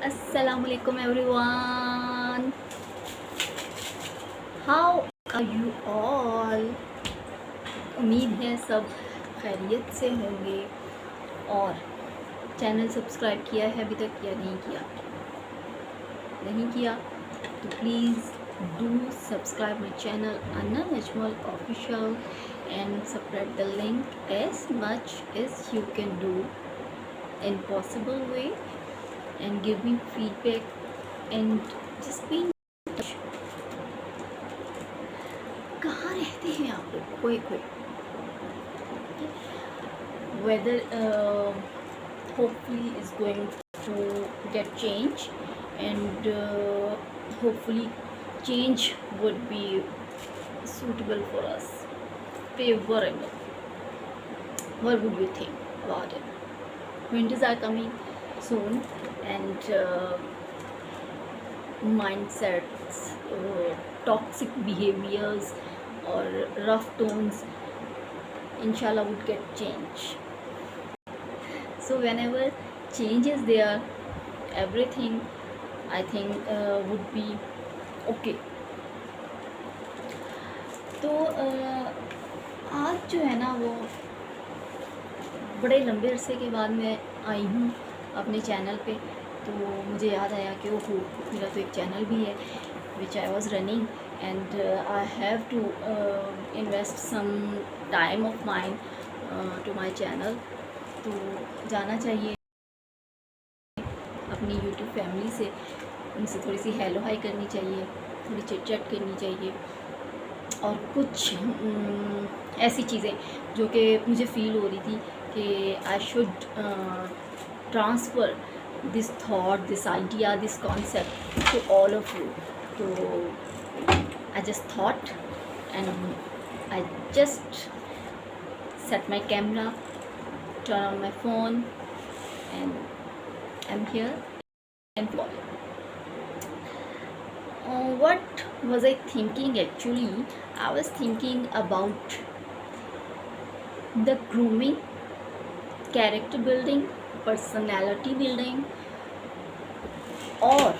Assalamualaikum everyone. How are you all? उम्मीद है सब खैरियत से होंगे। और चैनल सब्सक्राइब किया है अभी तक या नहीं किया? नहीं किया तो please do subscribe my channel Anna Najmul official and spread the link as much as you can do in possible way and give me feedback and just be in touch. कहाँ रहते हैं आप लोग? कोई weather hopefully is going to get change and hopefully change would be suitable for us, favorable. What would you think about it? Winters are coming soon and mindsets, toxic behaviors or rough tones inshallah would get changed. So whenever change is there, everything I think would be okay. तो आज जो है ना वो बड़े लंबे अरसे के बाद मैं आई हूँ अपने चैनल पे। तो मुझे याद आया कि ओहो मेरा तो एक चैनल भी है which I was running and I have to invest some time of mine to my channel. तो जाना चाहिए अपनी यूट्यूब फैमिली से, उनसे थोड़ी सी हेलो हाई करनी चाहिए, थोड़ी चिट चैट करनी चाहिए और कुछ ऐसी चीज़ें जो कि मुझे फ़ील हो रही थी कि I should transfer this thought, this idea, this concept to all of you. तो I just thought and I just set my camera, turn on my phone and I'm here and follow. What was I thinking actually? I was thinking about the grooming, character building, personality building, or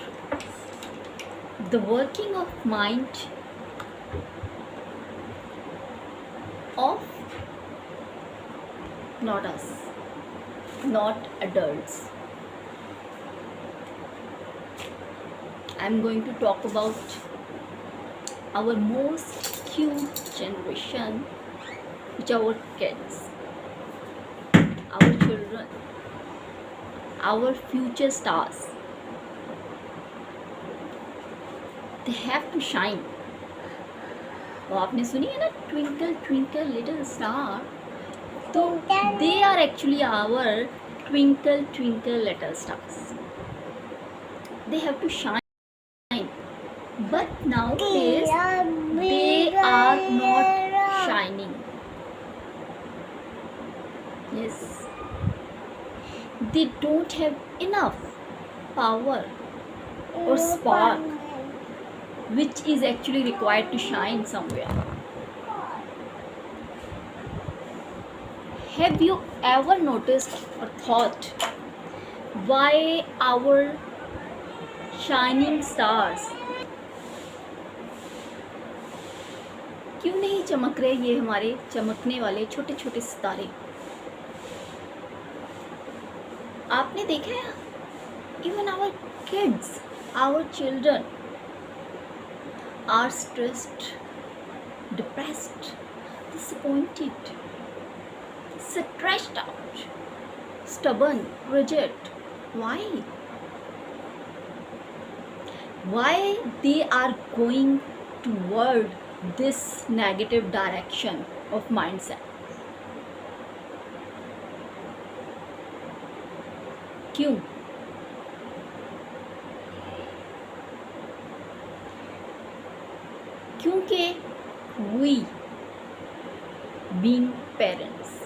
the working of mind of not us, not adults. I'm going to talk about our most cute generation, which are our kids, our children, our future stars. They have to shine. वो आपने सुनी है ना, twinkle twinkle little star? तो they are actually our twinkle twinkle little stars. They have to shine, but nowadays they are not shining. Yes, they don't have enough power or spark which is actually required to shine somewhere. Have you ever noticed or thought why our shining stars क्यों नहीं चमक रहे? ये हमारे चमकने वाले छोटे छोटे सितारे आपने देखा है? Even our kids, our children are stressed, depressed, disappointed, stressed out, stubborn, rigid. Why? Why they are going toward this negative direction of mindset? क्यों? क्योंकि we being parents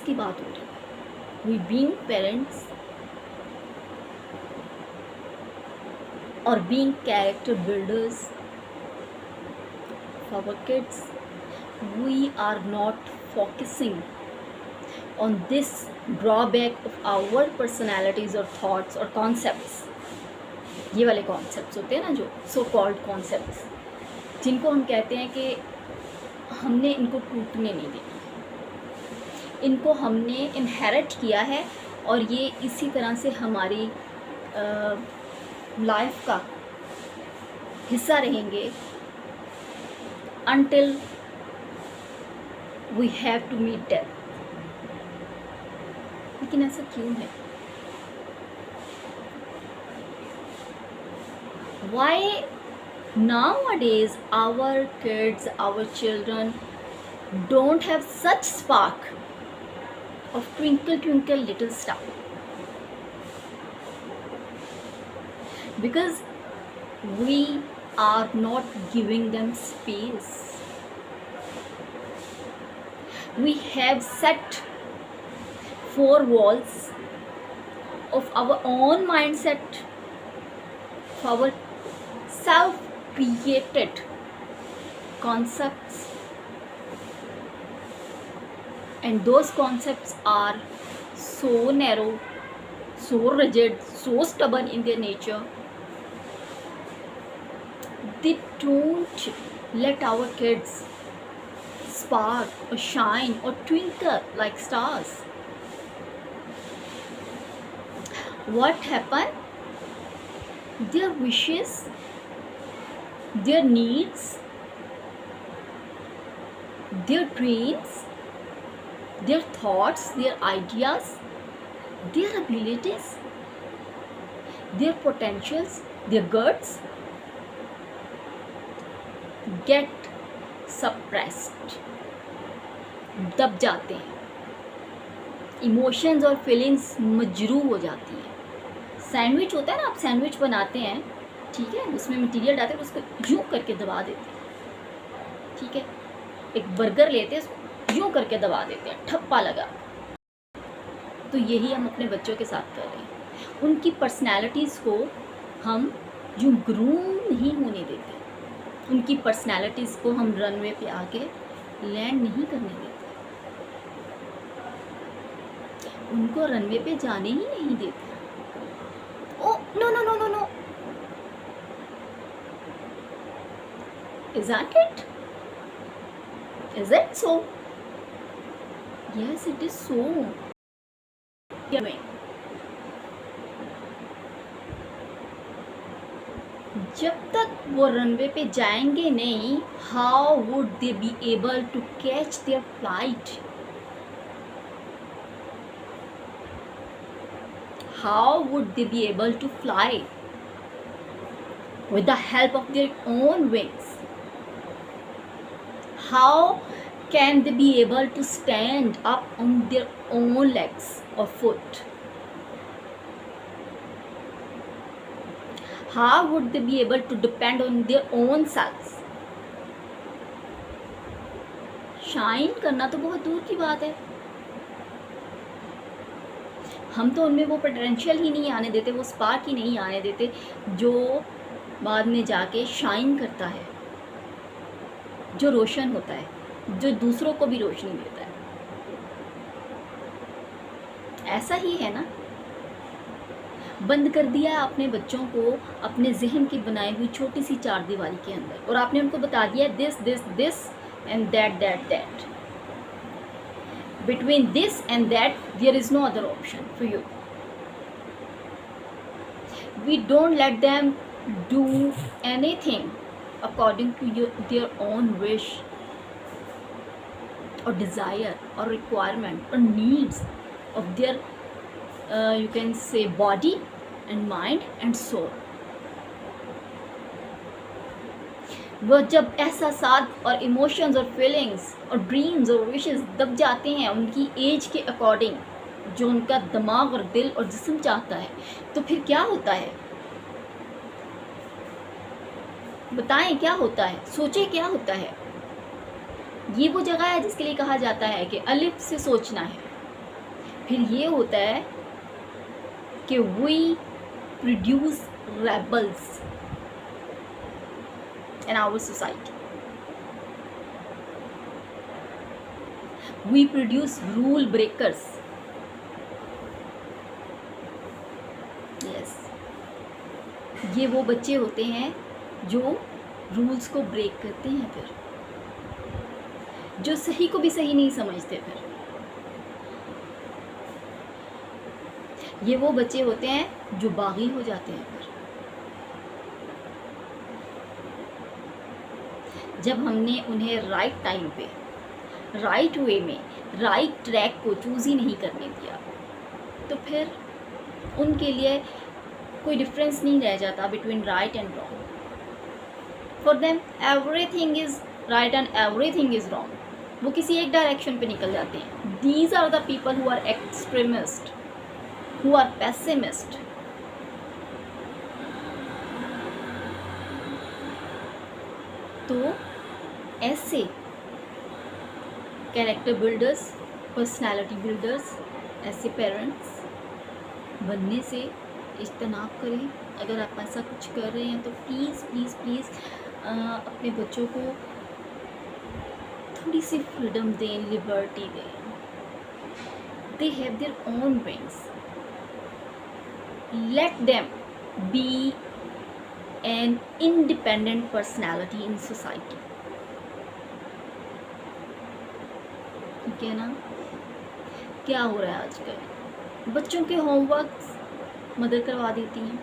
की बात हो रही है। We being parents or being character builders for our kids, we are not focusing on this drawback of our personalities or thoughts or concepts. ये वाले concepts होते हैं ना, जो सो कॉल्ड कॉन्सेप्ट्स, जिनको हम कहते हैं कि हमने इनको टूटने नहीं देना, इनको हमने इनहेरिट किया है और ये इसी तरह से हमारी लाइफ का हिस्सा रहेंगे until we have to meet death. लेकिन ऐसा क्यों है? Why nowadays our kids, our children don't have such spark of twinkle twinkle little star? Because we are not giving them space. We have set 4 walls of our own mindset, of our self-created concepts, and those concepts are so narrow, so rigid, so stubborn in their nature. They don't let our kids spark or shine or twinkle like stars. What happened? Their wishes, their needs, their dreams, their thoughts, their ideas, their abilities, their potentials, their guts get suppressed, दब जाते हैं, emotions और feelings Majrooh हो जाती हैं। Sandwich होता है ना, आप सैंडविच बनाते हैं, ठीक है, उसमें मटेरियल डालते हैं, उसको यूँ करके दबा देते हैं, ठीक है। एक बर्गर लेते हैं, उसको यूँ करके दबा देते हैं, ठप्पा लगा। तो यही हम अपने बच्चों के साथ कर रहे हैं। उनकी पर्सनैलिटीज़ को हम यूँ ग्रूम नहीं होने देते, उनकी पर्सनैलिटीज़ को हम रनवे पे आके लैंड नहीं करने देते, उनको रनवे पे जाने ही नहीं देते। Oh, no, no, no, no, no. Isn't it? Is it so? Yes, it is so. जब तक वो रनवे पे जाएंगे नहीं, how would they be able to catch their flight? How would they be able to fly with the help of their own wings? How can they be able to stand up on their own legs or foot? How would they be able to depend on their own selves? Shine करना तो बहुत दूर की बात है, हम तो उनमें वो पोटेंशियल ही नहीं आने देते, वो स्पार्क ही नहीं आने देते जो बाद में जाके शाइन करता है, जो रोशन होता है, जो दूसरों को भी रोशनी देता है। ऐसा ही है ना, बंद कर दिया अपने बच्चों को अपने जहन की बनाई हुई छोटी सी 4 दीवारी के अंदर, और आपने उनको बता दिया this this this and that that that. Between this and that, there is no other option for you. We don't let them do anything according to their own wish or desire or requirement or needs of their, you can say, body and mind and soul. वो जब एहसासात और emotions और feelings और dreams और wishes दब जाते हैं उनकी एज के अकॉर्डिंग, जो उनका दिमाग और दिल और जिस्म चाहता है, तो फिर क्या होता है? बताएं क्या होता है, सोचें क्या होता है। ये वो जगह है जिसके लिए कहा जाता है कि अलिफ से सोचना है। फिर ये होता है कि we produce rebels in our society. We produce rule breakers. Yes, ये वो बच्चे होते हैं जो रूल्स को ब्रेक करते हैं, फिर जो सही को भी सही नहीं समझते। फिर ये वो बच्चे होते हैं जो बागी हो जाते हैं। फिर जब हमने उन्हें राइट टाइम पे, राइट वे में, राइट ट्रैक को चूज़ ही नहीं करने दिया, तो फिर उनके लिए कोई डिफरेंस नहीं रह जाता between right and wrong. For them everything is right and everything is wrong. वो किसी एक डायरेक्शन पे निकल जाते हैं। These are the people who are extremist, who are pessimist. तो ऐसे कैरेक्टर बिल्डर्स, पर्सनालिटी बिल्डर्स, ऐसे पेरेंट्स बनने से इज्तनाब करें। अगर आप ऐसा कुछ कर रहे हैं तो प्लीज़ प्लीज़ प्लीज़ अपने बच्चों को थोड़ी सी फ्रीडम दें, लिबर्टी दें। They have their own wings, let them be an independent personality in society. ठीक है ना? क्या हो रहा है आजकल, बच्चों के होमवर्क मदर करवा देती हैं,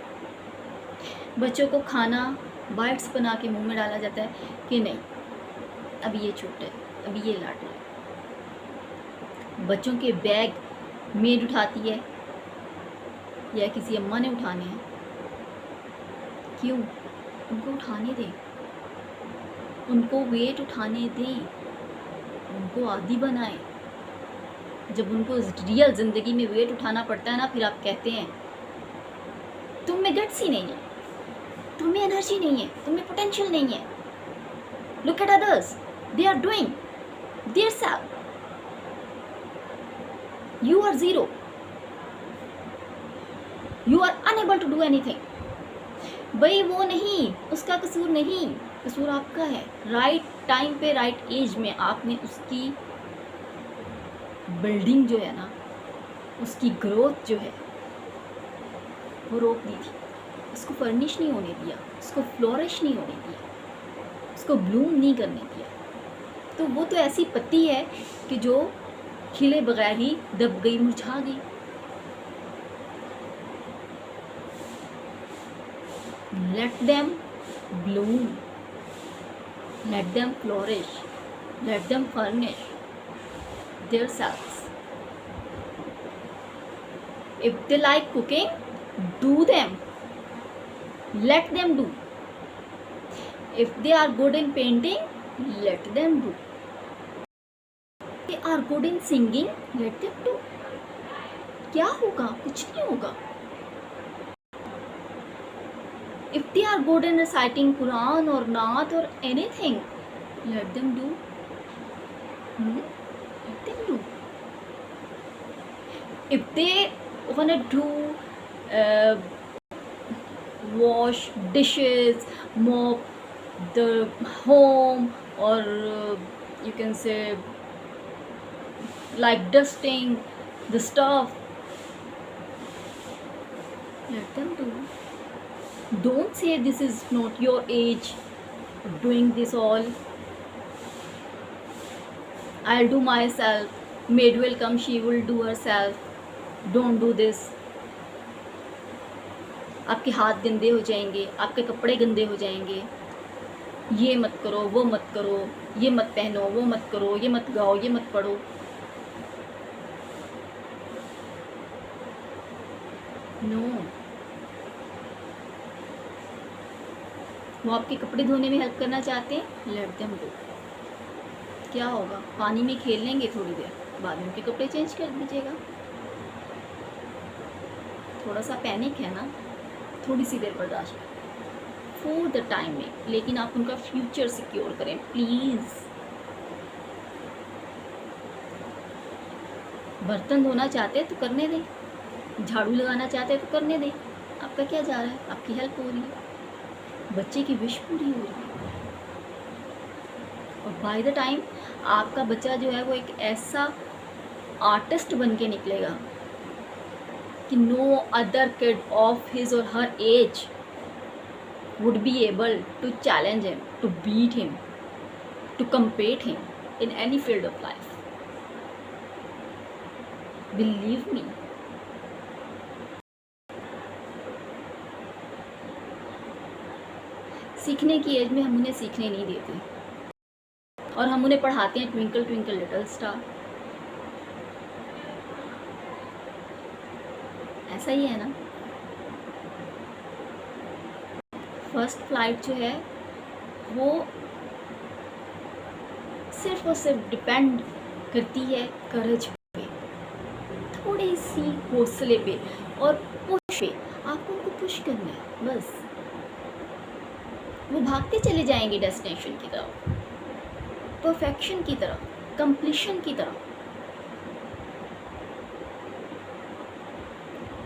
बच्चों को खाना बाइट्स बना के मुंह में डाला जाता है कि नहीं अभी ये छोटा है, अभी ये लाडला है। बच्चों के बैग मेड उठाती है या किसी अम्मा ने उठाने हैं। क्यों? उनको उठाने दें, उनको वेट उठाने दें, उनको आदी बनाएं। जब उनको रियल ज़िंदगी में वेट उठाना पड़ता है ना, फिर आप कहते हैं तुम में गट्स ही नहीं है, तुम में एनर्जी नहीं है, तुम में पोटेंशियल नहीं है। Look at others, they are doing their self, you are zero, you are unable to do anything. भाई वो नहीं, उसका कसूर नहीं, कसूर आपका है। राइट टाइम पे, राइट एज में आपने उसकी बिल्डिंग जो है ना, उसकी ग्रोथ जो है वो रोक दी थी। उसको फर्निश नहीं होने दिया, उसको फ्लोरिश नहीं होने दिया, उसको ब्लूम नहीं करने दिया। तो वो तो ऐसी पत्ती है कि जो खिले बगैर ही दब गई, मुरझा गई। Let them bloom, let them flourish, let them furnish their selves. If they like cooking, do them, let them do. If they are good in painting, let them do. If they are good in singing, let them do. क्या होगा? कुछ नहीं होगा। If they are good in reciting Quran or Naat or anything, let them do. Let them do. If they wanna do wash dishes, mop the home, or you can say like dusting the stuff, let them do. Don't say this is not your age doing this all. I'll do myself, maid will come, she will do herself. Don't do this. आपके हाथ गंदे हो जाएंगे, आपके कपड़े गंदे हो जाएंगे, ये मत करो, वो मत करो, ये मत पहनो, वो मत करो, ये मत गाओ, ये मत पढ़ो। नो, वो आपके कपड़े धोने में हेल्प करना चाहते हैं, लेट देम डू। क्या होगा? पानी में खेल लेंगे थोड़ी देर, बाद में उनके कपड़े चेंज कर दीजिएगा। थोड़ा सा पैनिक है ना, थोड़ी सी देर बर्दाश्त फॉर द टाइम में, लेकिन आप उनका फ्यूचर सिक्योर करें प्लीज़। बर्तन धोना चाहते हैं तो करने दें, झाड़ू लगाना चाहते हैं तो करने दें। आपका क्या जा रहा है? आपकी हेल्प हो रही है, बच्चे की विश पूरी हो रही है। और बाय द टाइम आपका बच्चा जो है वो एक ऐसा आर्टिस्ट बन के निकलेगा कि no other kid of his और her age would be able to challenge him, to beat him, to compete him in any field of life. Believe me. सीखने की एज में हम उन्हें सीखने नहीं देते और हम उन्हें पढ़ाते हैं ट्विंकल ट्विंकल लिटिल स्टार। ऐसा ही है ना। फर्स्ट फ्लाइट जो है वो सिर्फ और सिर्फ डिपेंड करती है करेज पे, थोड़ी सी हौसले पे और पुश पे। आपको उनको पुश करना है बस, वो भागते चले जाएंगे डेस्टिनेशन की तरफ, परफेक्शन की तरफ, कंप्लीशन की तरफ।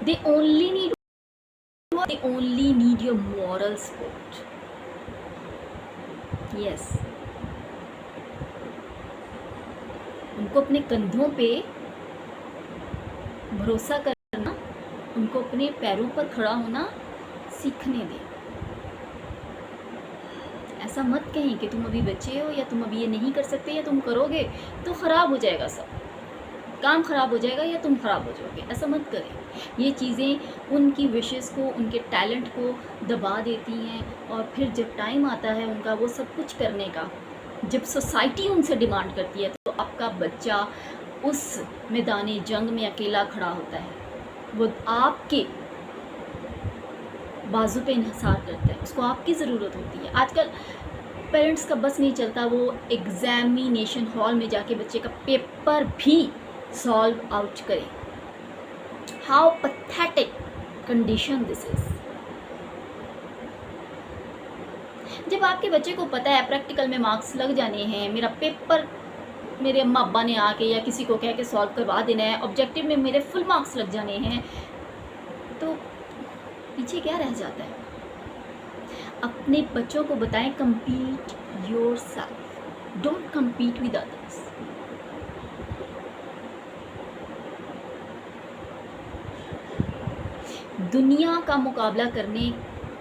They only need your moral support. Yes. उनको अपने कंधों पे भरोसा करना, उनको अपने पैरों पर खड़ा होना सीखने दें। ऐसा मत कहें कि तुम अभी बच्चे हो या तुम अभी ये नहीं कर सकते या तुम करोगे तो ख़राब हो जाएगा, सब काम ख़राब हो जाएगा या तुम ख़राब हो जाओगे। ऐसा मत करें। ये चीज़ें उनकी विशेस को, उनके टैलेंट को दबा देती हैं और फिर जब टाइम आता है उनका वो सब कुछ करने का, जब सोसाइटी उनसे डिमांड करती है तो आपका बच्चा उस मैदान जंग में अकेला खड़ा होता है। वो आपके बाजू पे इंहिसार करता है, उसको आपकी ज़रूरत होती है। आजकल पेरेंट्स का बस नहीं चलता वो एग्जामिनेशन हॉल में जाके बच्चे का पेपर भी सॉल्व आउट करें। How pathetic condition this is. जब आपके बच्चे को पता है प्रैक्टिकल में मार्क्स लग जाने हैं, मेरा पेपर मेरे अम्मा अब्बा ने आके या किसी को कह के सॉल्व करवा देना है, ऑब्जेक्टिव में मेरे फुल मार्क्स लग जाने हैं, तो पीछे क्या रह जाता है? अपने बच्चों को बताएं compete yourself, don't compete with others. दुनिया का मुकाबला करने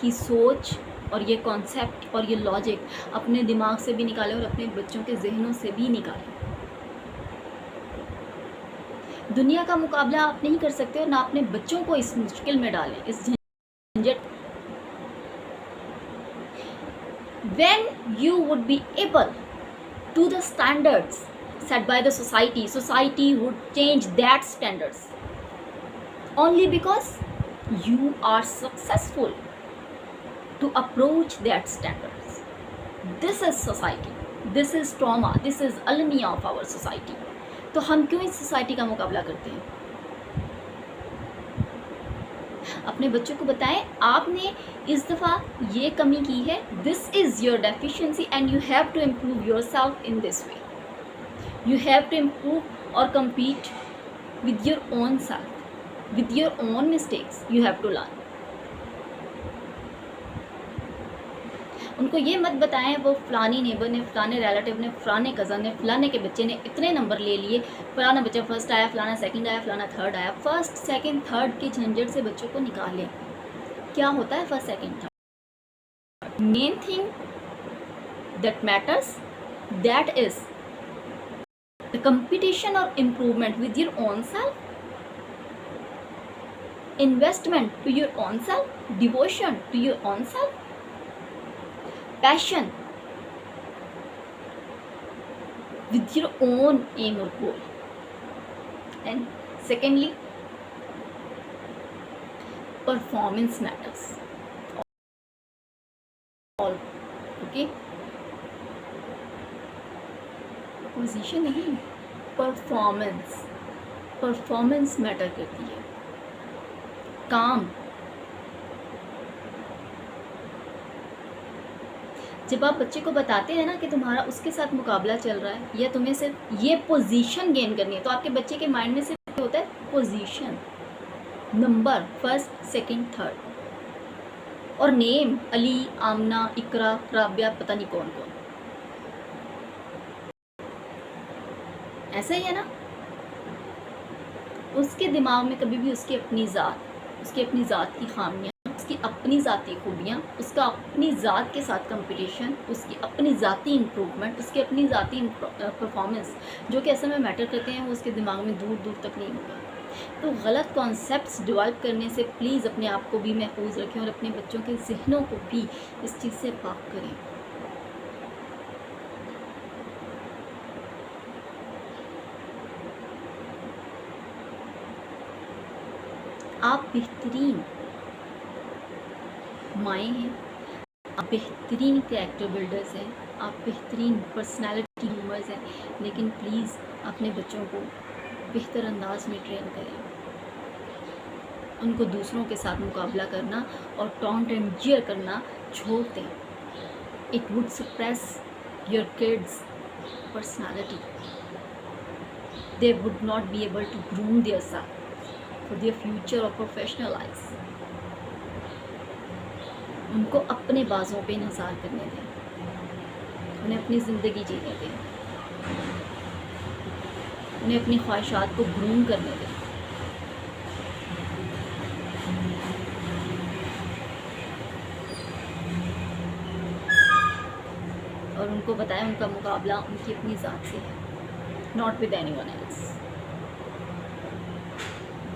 की सोच और ये कॉन्सेप्ट और ये लॉजिक अपने दिमाग से भी निकालें और अपने बच्चों के जहनों से भी निकालें। दुनिया का मुकाबला आप नहीं कर सकते और ना अपने बच्चों को इस मुश्किल में डालें, इस झंझट। When you would be able to the standards set by the society, society would change that standards only because you are successful to approach that standards. This is society, this is trauma, this is alumni of our society. तो हम क्यों इस society का मुकाबला करते हैं? अपने बच्चों को बताएं आपने इस दफ़ा ये कमी की है, this is your deficiency and you have to improve yourself in this way. You have to improve और compete with your own self, with your own mistakes you have to learn. उनको ये मत बताएं वो फलानी neighbour ने, फलाने relative ने, फलाने कज़न ने, फलाने के बच्चे ने इतने नंबर ले लिए, फलाना बच्चा फर्स्ट आया, फलाना सेकंड आया, फलाना थर्ड आया। फर्स्ट सेकंड थर्ड के झंझट से बच्चों को निकालें। क्या होता है first second third? Main thing that matters, that is the competition और improvement with your own self, investment to your own self, devotion to your own self, passion with your own aim or goal. And secondly, performance matters. All okay, position नहीं, performance matter करती है। काम, जब आप बच्चे को बताते हैं ना कि तुम्हारा उसके साथ मुकाबला चल रहा है या तुम्हें सिर्फ ये पोजीशन गेन करनी है, तो आपके बच्चे के माइंड में सिर्फ होता है position, number, first second third, और नेम अली, आमना, इकरा, राबिया, पता नहीं कौन कौन। ऐसा ही है ना। उसके दिमाग में कभी भी उसकी अपनी ज़ात, उसकी अपनी ज़ात की खामियाँ, उसकी अपनी ज़ाती खूबियाँ, उसका अपनी ज़ात के साथ कंपटीशन, उसकी अपनी ज़ाती इम्प्रूवमेंट, उसकी अपनी ज़ाती परफॉर्मेंस जो कि असल में मैटर करते हैं, वो उसके दिमाग में दूर दूर तक नहीं होगा। तो गलत कॉन्सेप्ट्स डेवलप करने से प्लीज़ अपने आप को भी महफूज रखें और अपने बच्चों के जहनों को भी इस चीज़ से पाक करें। आप बेहतरीन माएँ हैं, आप बेहतरीन कैरेक्टर बिल्डर्स हैं, आप बेहतरीन पर्सनालिटी ह्यूमर्स हैं, लेकिन प्लीज़ अपने बच्चों को बेहतर अंदाज में ट्रेन करें। उनको दूसरों के साथ मुकाबला करना और टॉन्ट एंड जेयर करना छोड़ दें। It would suppress your kids personality. They would not be able to groom their self for their future और प्रोफेशनल लाइफ। उनको अपने बाजों पे इंतज़ार करने दें, उन्हें अपनी ज़िंदगी जीने दें, उन्हें अपनी ख्वाहिशात को ग्रूम करने दें। और उनको बताएं उनका मुकाबला उनकी अपनी ज़ात से है, not with anyone else.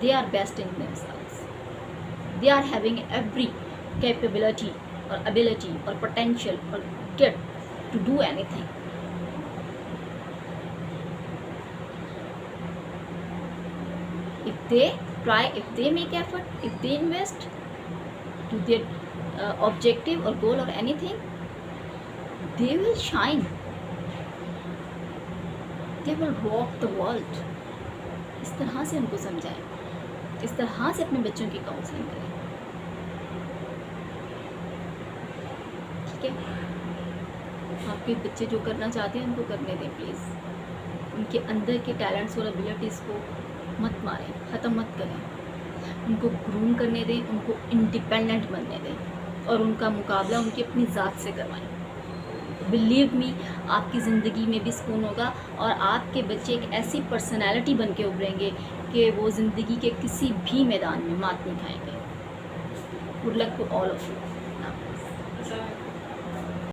They are best in themselves. They are having every capability और एबिलिटी और पोटेंशियल और get to do anything. If they try, if they make effort, if they invest to their objective or goal or anything, they will shine. They will rock the world. इस तरह से उनको समझाएं, इस तरह से अपने बच्चों की काउंसलिंग करें। ठीक है, आपके बच्चे जो करना चाहते हैं उनको करने दें प्लीज़। उनके अंदर के टैलेंट्स और एबिलिटीज़ को मत मारें, ख़त्म मत करें। उनको ग्रूम करने दें, उनको इंडिपेंडेंट बनने दें और उनका मुकाबला उनकी अपनी ज़ात से करवाएं। बिलीव मी, आपकी ज़िंदगी में भी सुकून होगा और आपके बच्चे एक ऐसी पर्सनैलिटी बन के उभरेंगे कि वो ज़िंदगी के किसी भी मैदान में मात नहीं खाएंगे। Good luck to all of you.